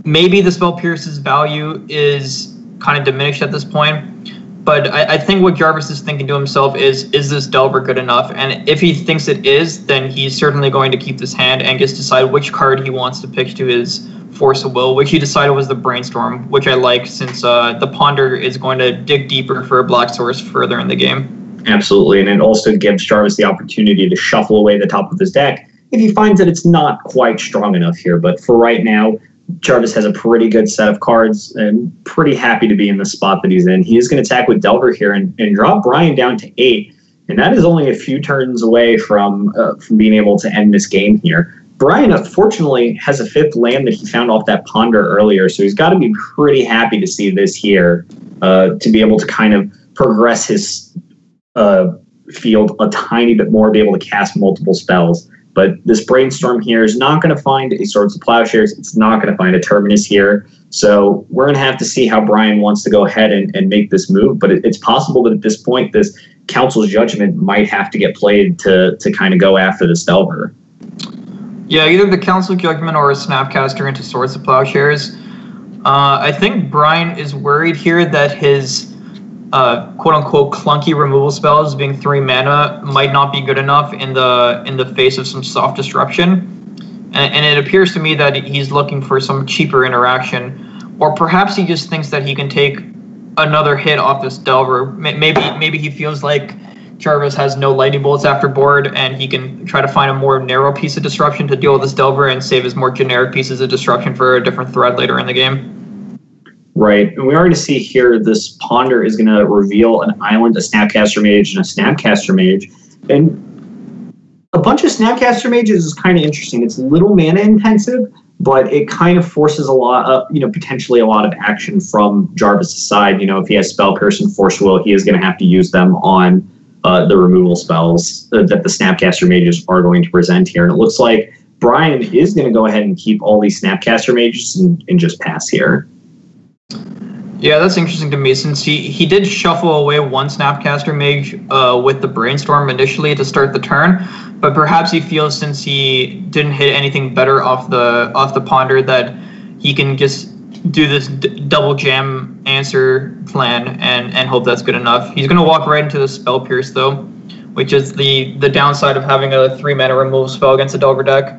Maybe the Spell Pierce's value is kind of diminished at this point, but I think what Jarvis is thinking to himself is this Delver good enough? And if he thinks it is, then he's certainly going to keep this hand and just decide which card he wants to pick to his Force of Will, which he decided was the Brainstorm, which I like, since the Ponder is going to dig deeper for a black source further in the game. Absolutely, and it also gives Jarvis the opportunity to shuffle away the top of his deck if he finds that it's not quite strong enough here. But for right now, Jarvis has a pretty good set of cards and pretty happy to be in the spot that he's in. He is going to attack with Delver here and drop Brian down to 8. And that is only a few turns away from being able to end this game here. Brian, unfortunately, has a 5th land that he found off that ponder earlier, so he's got to be pretty happy to see this here to be able to kind of progress his field a tiny bit more, be able to cast multiple spells. But this Brainstorm here is not going to find a Swords of Plowshares. It's not going to find a Terminus here. So we're going to have to see how Brian wants to go ahead and make this move. But it's possible that at this point, this Council's Judgment might have to get played to kind of go after this Delver. Yeah, either the Council Judgment or a Snapcaster into Swords of Plowshares. I think Brian is worried here that his quote-unquote clunky removal spells, being 3 mana, might not be good enough in the face of some soft disruption. And it appears to me that he's looking for some cheaper interaction, or perhaps he just thinks that he can take another hit off this Delver. Maybe he feels like Jarvis has no lightning bolts after board, and he can try to find a more narrow piece of disruption to deal with this Delver and save his more generic pieces of disruption for a different threat later in the game. Right, and we already see here this Ponder is going to reveal an island, a Snapcaster Mage, and a Snapcaster Mage. And a bunch of Snapcaster Mages is kind of interesting. It's little mana intensive, but it kind of forces a lot of, potentially a lot of action from Jarvis' side. If he has Spell Curse and Force Will, he is going to have to use them on the removal spells that the Snapcaster Mages are going to present here. And it looks like Brian is going to go ahead and keep all these Snapcaster Mages and just pass here. Yeah, that's interesting to me, since he did shuffle away one Snapcaster Mage with the Brainstorm initially to start the turn, but perhaps he feels, since he didn't hit anything better off the Ponder, that he can just do this double jam answer plan and hope that's good enough. He's going to walk right into the Spell Pierce, though, which is the downside of having a 3-mana removal spell against a Delver deck.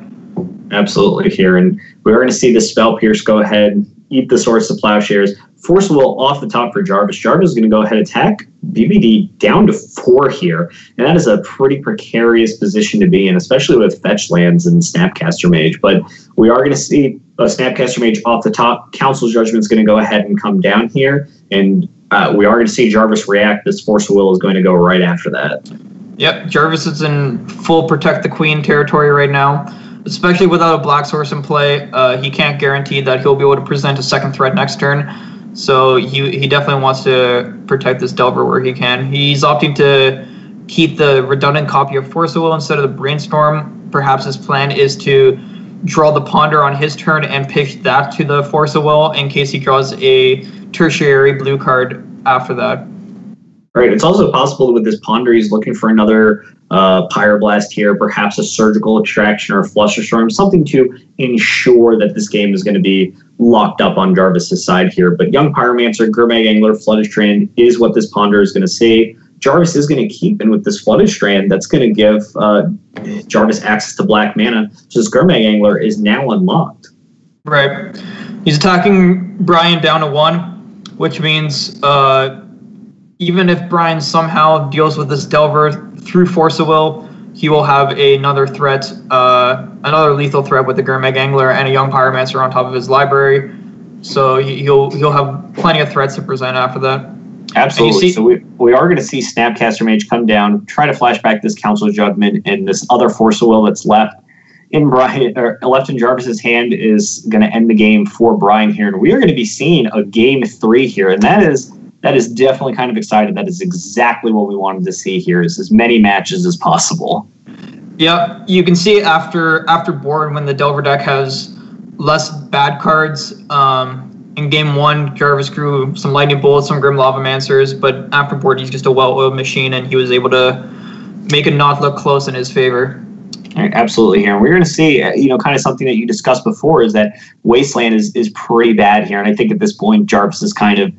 Absolutely here, and we're going to see the Spell Pierce go ahead, eat the Swords of Plowshares. Force Will off the top for Jarvis. Jarvis is going to go ahead and attack BBD down to 4 here, and that is a pretty precarious position to be in, especially with fetch lands and Snapcaster Mage. But we are going to see a Snapcaster Mage off the top. Council's Judgment is going to go ahead and come down here, and we are going to see Jarvis react. This Force Will is going to go right after that. Yep, Jarvis is in full Protect the Queen territory right now. Especially without a black source in play, he can't guarantee that he'll be able to present a second threat next turn. So he definitely wants to protect this Delver where he can. He's opting to keep the redundant copy of Force Will instead of the Brainstorm. Perhaps his plan is to draw the Ponder on his turn and pitch that to the Force Will in case he draws a tertiary blue card after that. Right. It's also possible with this Ponder he's looking for another Pyroblast here, perhaps a Surgical Extraction or a Flusterstorm, something to ensure that this game is going to be locked up on Jarvis' side here. But Young Pyromancer, Gurmag Angler, Flooded Strand is what this Ponder is going to see. Jarvis is going to keep, and with this Flooded Strand, that's going to give Jarvis access to black mana. So this Gurmag Angler is now unlocked. Right. He's attacking Brian down to 1, which means even if Brian somehow deals with this Delver through Force of Will, he will have another threat, another lethal threat with the Gurmag Angler and a Young Pyromancer on top of his library. So he'll have plenty of threats to present after that. Absolutely. So we are going to see Snapcaster Mage come down, try to flash back this Council's Judgment, and this other Force of Will that's left in Jarvis's hand is going to end the game for Brian here. And we are going to be seeing a game 3 here, and that is definitely kind of exciting. That is exactly what we wanted to see here, is as many matches as possible. Yeah, you can see after board when the Delver deck has less bad cards. In game 1, Jarvis grew some Lightning Bolts, some Grim Lavamancers, but after board he's just a well-oiled machine, and he was able to make it not look close in his favor. Absolutely here. And we're going to see, kind of something that you discussed before, is that Wasteland is pretty bad here. And I think at this point, Jarvis is kind of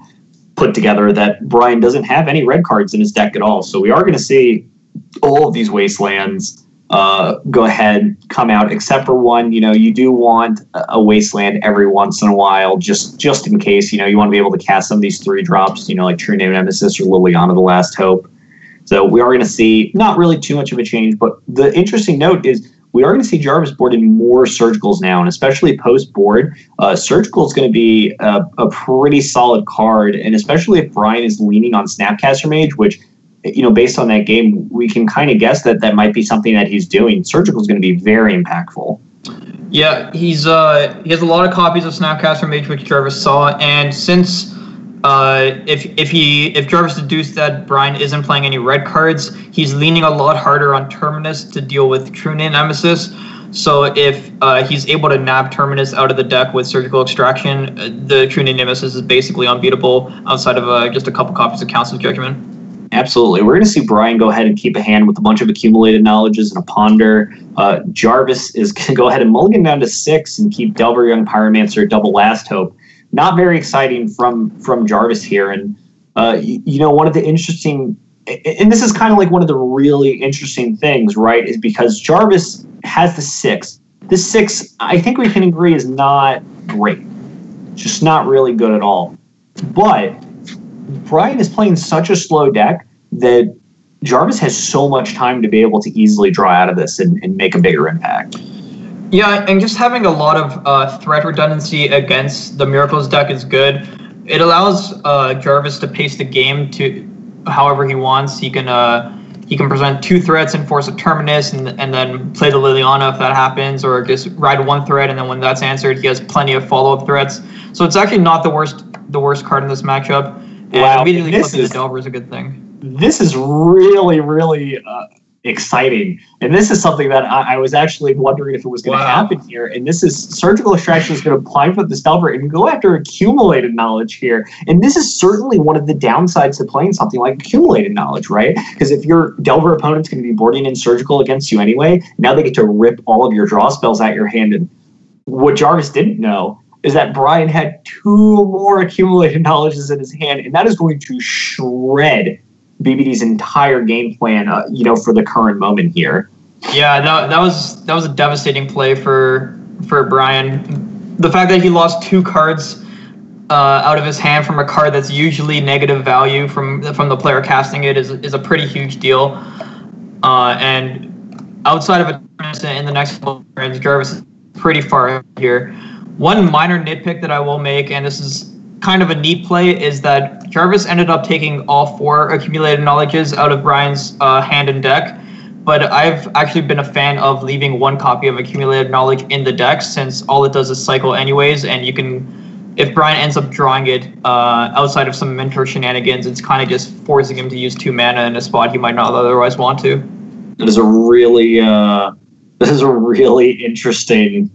put together that Brian doesn't have any red cards in his deck at all. So we are going to see all of these Wastelands go ahead, come out, except for one. You do want a Wasteland every once in a while, just in case, you want to be able to cast some of these 3-drops, like True Name Nemesis or Liliana the Last Hope. So we are going to see not really too much of a change, but the interesting note is we are going to see Jarvis board in more Surgicals now, and especially post-board. Surgical is going to be a pretty solid card, and especially if Brian is leaning on Snapcaster Mage, which based on that game, we can kind of guess that that might be something that he's doing. Surgical is going to be very impactful. Yeah, he has a lot of copies of Snapcaster Mage, which Jarvis saw, and since if Jarvis deduced that Brian isn't playing any red cards, he's leaning a lot harder on Terminus to deal with True Name Nemesis. So if he's able to nab Terminus out of the deck with Surgical Extraction, the True Name Nemesis is basically unbeatable outside of just a couple copies of Council's Judgment. Absolutely. We're going to see Brian go ahead and keep a hand with a bunch of accumulated knowledges and a ponder. Jarvis is going to go ahead and mulligan down to 6 and keep Delver, Young Pyromancer, Double Last Hope. Not very exciting from Jarvis here. And, one of the interesting, and this is kind of like one of the really interesting things, right, is because Jarvis has the 6. The 6, I think we can agree, is not great. Just not really good at all. But Brian is playing such a slow deck that Jarvis has so much time to be able to easily draw out of this and make a bigger impact. Yeah, and just having a lot of threat redundancy against the Miracles deck is good. It allows Jarvis to pace the game to however he wants. He can present 2 threats and force a Terminus and then play the Liliana if that happens, or just ride 1 threat, and then when that's answered, he has plenty of follow-up threats. So it's actually not the worst card in this matchup. And wow, immediately flipping the Delver is a good thing. This is really, really exciting. And this is something that I was actually wondering if it was going to happen here. And this is Surgical Extraction is going to blind foot this Delver and go after accumulated knowledge here. And this is certainly one of the downsides to playing something like accumulated knowledge, right? Because if your Delver opponent's going to be boarding in Surgical against you anyway, now they get to rip all of your draw spells out your hand. And what Jarvis didn't know is that Brian had 2 more accumulated knowledges in his hand, and that is going to shred BBD's entire game plan, for the current moment here. Yeah, that was a devastating play for Brian. The fact that he lost 2 cards out of his hand from a card that's usually negative value from the player casting it is a pretty huge deal. And outside of a in the next couple of turns, Jarvis is pretty far here. One minor nitpick that I will make, and this is kind of a neat play, is that Jarvis ended up taking all 4 accumulated knowledges out of Brian's hand and deck, but I've actually been a fan of leaving 1 copy of accumulated knowledge in the deck, since all it does is cycle anyways, and you can, if Brian ends up drawing it outside of some mentor shenanigans, it's kind of just forcing him to use 2 mana in a spot he might not otherwise want to. This is a really interesting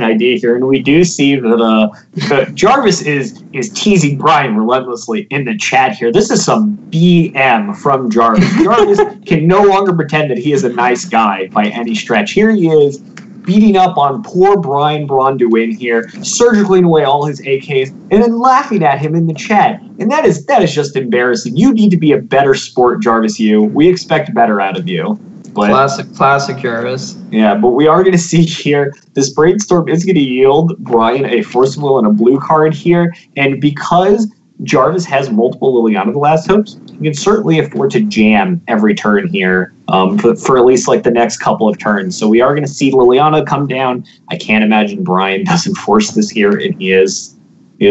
idea here, and we do see that Jarvis is teasing Brian relentlessly in the chat here. This is some BM from Jarvis. Jarvis can no longer pretend that he is a nice guy by any stretch. Here he is beating up on poor Braun-Duin here, surgically away all his AKs, and then laughing at him in the chat. And that is just embarrassing. You need to be a better sport, Jarvis. We expect better out of you. But, classic Jarvis. Yeah, but we are going to see here, this Brainstorm is going to yield Brian a Force of Will and a blue card here. And because Jarvis has multiple Liliana the Last Hopes, he can certainly afford to jam every turn here for at least like the next couple of turns. So we are going to see Liliana come down. I can't imagine Brian doesn't force this here, and he is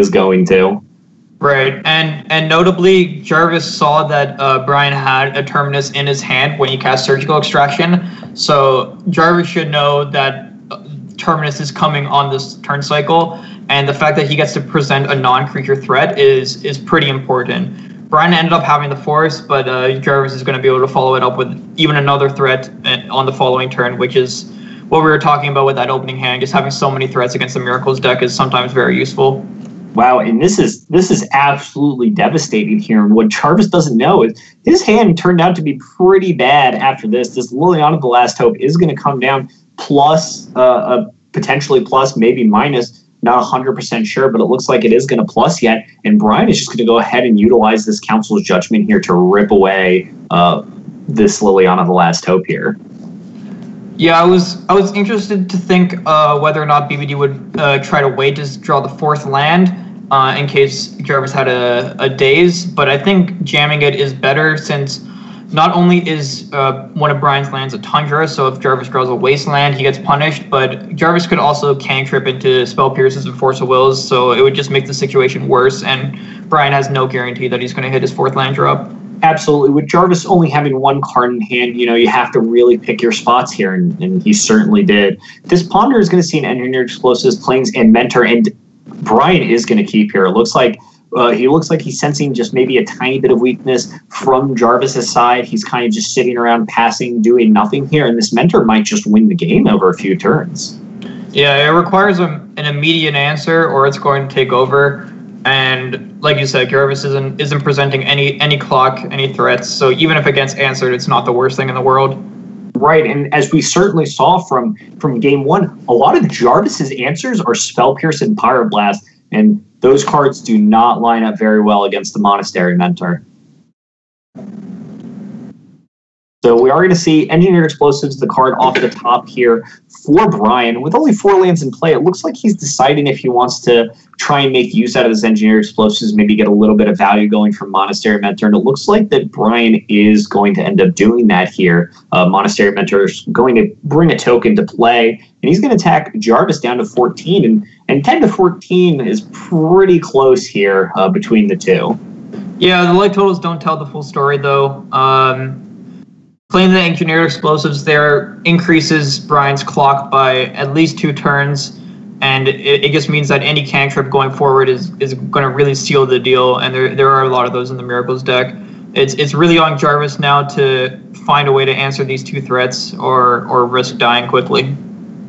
going to. Right, and notably, Jarvis saw that Brian had a Terminus in his hand when he cast Surgical Extraction, so Jarvis should know that Terminus is coming on this turn cycle, and the fact that he gets to present a non-creature threat is pretty important. Brian ended up having the Force, but Jarvis is going to be able to follow it up with even another threat on the following turn, which is what we were talking about with that opening hand. Just having so many threats against the Miracles deck is sometimes very useful. Wow, and this is absolutely devastating here. And what Jarvis doesn't know is his hand turned out to be pretty bad after this. This Liliana the Last Hope is going to come down plus, potentially plus, maybe minus. Not 100% sure, but it looks like it is going to plus yet. And Brian is just going to go ahead and utilize this Council's Judgment here to rip away this Liliana the Last Hope here. Yeah, I was interested to think whether or not BBD would try to wait to draw the 4th land in case Jarvis had a daze, but I think jamming it is better, since not only is one of Brian's lands a Tundra, so if Jarvis draws a Wasteland, he gets punished, but Jarvis could also cantrip into Spell Pierces and Force of Wills, so it would just make the situation worse, and Brian has no guarantee that he's going to hit his 4th land drop. Absolutely. With Jarvis only having one card in hand, you have to really pick your spots here, and he certainly did. This Ponder is going to see an Engineered Explosives, Planes, and Mentor, and Brian is going to keep here. It looks like he's sensing just maybe a tiny bit of weakness from Jarvis's side. He's kind of just sitting around passing, doing nothing here, and this Mentor might just win the game over a few turns. Yeah, it requires an immediate answer, or it's going to take over. And like you said, Jarvis isn't presenting any clock, any threats. So even if it gets answered, it's not the worst thing in the world. Right, and as we certainly saw from game one, a lot of Jarvis's answers are Spell Pierce and Pyroblast, and those cards do not line up very well against the Monastery Mentor. So we are going to see Engineered Explosives, the card off the top here for Brian. With only 4 lands in play, it looks like he's deciding if he wants to try and make use out of his Engineered Explosives, maybe get a little bit of value going from Monastery Mentor. And it looks like that Brian is going to end up doing that here. Monastery Mentor is going to bring a token to play, and he's going to attack Jarvis down to 14. And 10 to 14 is pretty close here between the two. Yeah, the light totals don't tell the full story, though. Playing the Engineered Explosives there increases Brian's clock by at least 2 turns, and it just means that any cantrip going forward is going to really seal the deal, and there are a lot of those in the Miracles deck. It's really on Jarvis now to find a way to answer these 2 threats or risk dying quickly.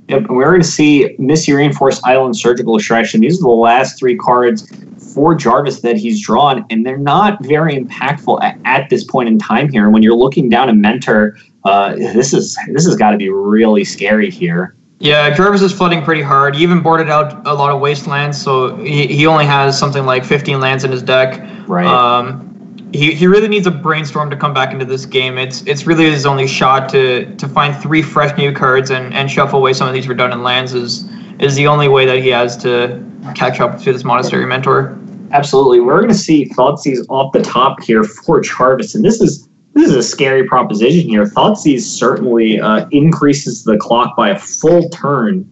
Yep, and we're going to see Misty Reinforced Island, Surgical Extraction. These are the last 3 cards for Jarvis that he's drawn, and they're not very impactful at this point in time here. When you're looking down a Mentor, this has got to be really scary here. Yeah, Jarvis is flooding pretty hard. He even boarded out a lot of wastelands, so he only has something like 15 lands in his deck. Right. He really needs a Brainstorm to come back into this game. It's really his only shot to find 3 fresh new cards and shuffle away some of these redundant lands is the only way that he has to catch up to this Monastery Mentor. Absolutely. We're going to see Thoughtseize off the top here for Jarvis, and this is a scary proposition here. Thoughtseize certainly increases the clock by a full turn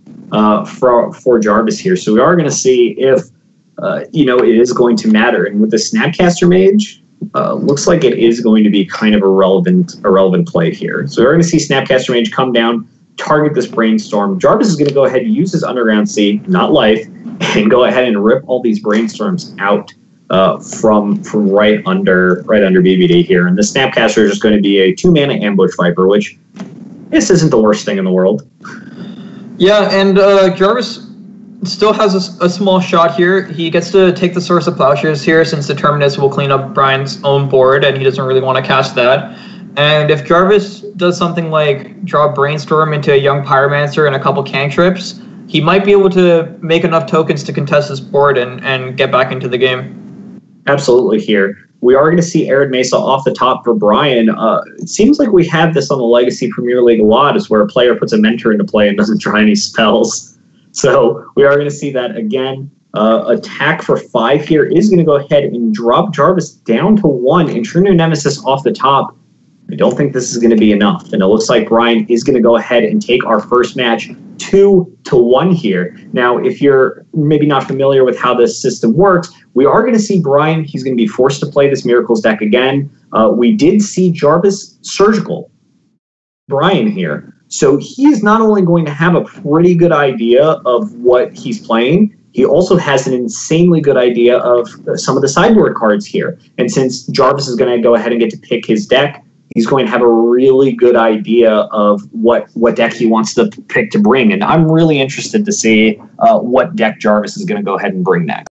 for Jarvis here. So we are going to see if it is going to matter. And with the Snapcaster Mage, looks like it is going to be kind of a relevant play here. So we're going to see Snapcaster Mage come down, target this Brainstorm. Jarvis is going to go ahead and use his Underground Sea, not Life, and go ahead and rip all these Brainstorms out from right under BBD here. And the Snapcaster is just going to be a 2-mana Ambush Viper, which this isn't the worst thing in the world. Yeah, and Jarvis still has a small shot here. He gets to take the Source of Plowshares here since the Terminus will clean up Brian's own board, and he doesn't really want to cast that. And if Jarvis does something like draw Brainstorm into a Young Pyromancer and a couple cantrips, he might be able to make enough tokens to contest this board and get back into the game. Absolutely here. We are going to see Arid Mesa off the top for Brian. It seems like we have this on the Legacy Premier League a lot, is where a player puts a Mentor into play and doesn't draw any spells. So we are going to see that again. Attack for 5 here is going to go ahead and drop Jarvis down to 1. Intruder Nemesis off the top. I don't think this is going to be enough. And it looks like Brian is going to go ahead and take our first match 2-1 here. Now, if you're maybe not familiar with how this system works, we are going to see Brian. He's going to be forced to play this Miracles deck again. We did see Jarvis Surgical Brian here. So he is not only going to have a pretty good idea of what he's playing, he also has an insanely good idea of some of the sideboard cards here. And since Jarvis is going to go ahead and get to pick his deck, he's going to have a really good idea of what deck he wants to pick to bring. And I'm really interested to see what deck Jarvis is going to go ahead and bring next.